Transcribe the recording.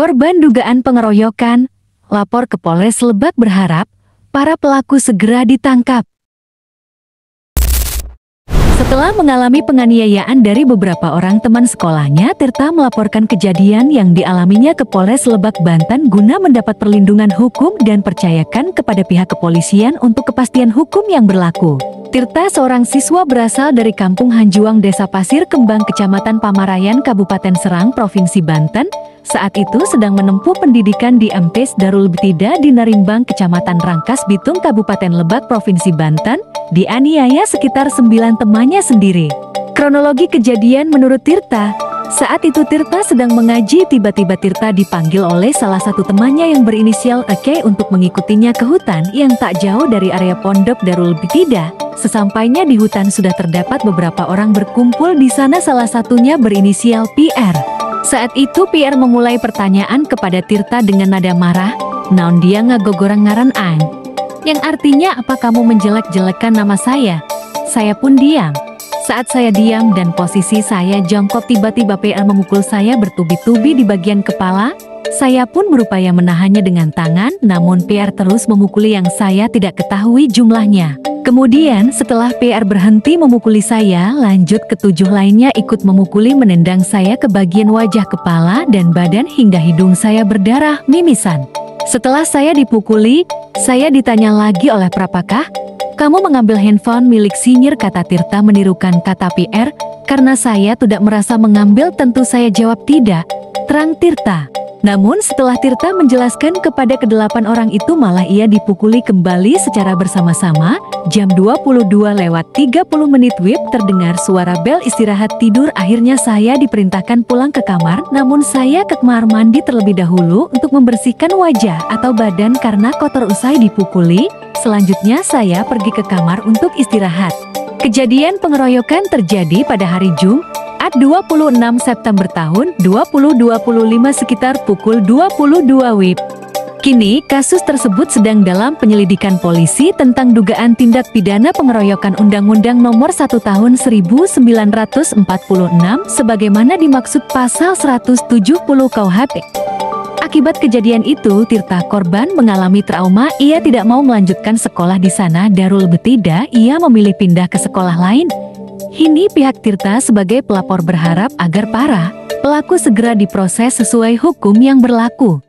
Korban dugaan pengeroyokan lapor ke Polres Lebak berharap para pelaku segera ditangkap. Setelah mengalami penganiayaan dari beberapa orang teman sekolahnya, Tirta melaporkan kejadian yang dialaminya ke Polres Lebak, Banten guna mendapat perlindungan hukum dan percayakan kepada pihak kepolisian untuk kepastian hukum yang berlaku. Tirta, seorang siswa berasal dari Kampung Hanjuang, Desa Pasir Kembang, Kecamatan Pamarayan, Kabupaten Serang, Provinsi Banten, saat itu sedang menempuh pendidikan di MTs Darul Ibtidah di Narimbang, Kecamatan Rangkas Bitung, Kabupaten Lebak, Provinsi Banten, dianiaya sekitar 9 temannya sendiri. Kronologi kejadian menurut Tirta, saat itu Tirta sedang mengaji, tiba-tiba Tirta dipanggil oleh salah satu temannya yang berinisial AK untuk mengikutinya ke hutan yang tak jauh dari area Pondok Darul Ibtidah. Sesampainya di hutan sudah terdapat beberapa orang berkumpul di sana, salah satunya berinisial PR. Saat itu PR memulai pertanyaan kepada Tirta dengan nada marah, "Naon dia ngagogorang ngaran aing?" Yang artinya, "Apa kamu menjelek-jelekan nama saya?" Saya pun diam. Saat saya diam dan posisi saya jongkok, tiba-tiba PR memukul saya bertubi-tubi di bagian kepala. Saya pun berupaya menahannya dengan tangan, namun PR terus memukuli yang saya tidak ketahui jumlahnya. Kemudian setelah PR berhenti memukuli saya, lanjut ke-7 lainnya ikut memukuli, menendang saya ke bagian wajah, kepala, dan badan hingga hidung saya berdarah mimisan. Setelah saya dipukuli, saya ditanya lagi oleh "Prapakah kamu mengambil handphone milik Sinyir?" kata Tirta menirukan kata PR. "Karena saya tidak merasa mengambil, tentu saya jawab tidak," terang Tirta. Namun setelah Tirta menjelaskan kepada ke-8 orang itu, malah ia dipukuli kembali secara bersama-sama. Jam 22:30 WIB terdengar suara bel istirahat tidur. Akhirnya saya diperintahkan pulang ke kamar, namun saya ke kamar mandi terlebih dahulu untuk membersihkan wajah atau badan karena kotor usai dipukuli. Selanjutnya saya pergi ke kamar untuk istirahat. Kejadian pengeroyokan terjadi pada hari Jumat 26 September tahun 2025 sekitar pukul 22 WIB. Kini kasus tersebut sedang dalam penyelidikan polisi tentang dugaan tindak pidana pengeroyokan Undang-Undang Nomor 1 Tahun 1946 sebagaimana dimaksud pasal 170 KUHP. Akibat kejadian itu, Tirta, korban, mengalami trauma. Ia tidak mau melanjutkan sekolah di sana Darul Ibtidah, ia memilih pindah ke sekolah lain. Kini pihak Tirta sebagai pelapor berharap agar para pelaku segera diproses sesuai hukum yang berlaku.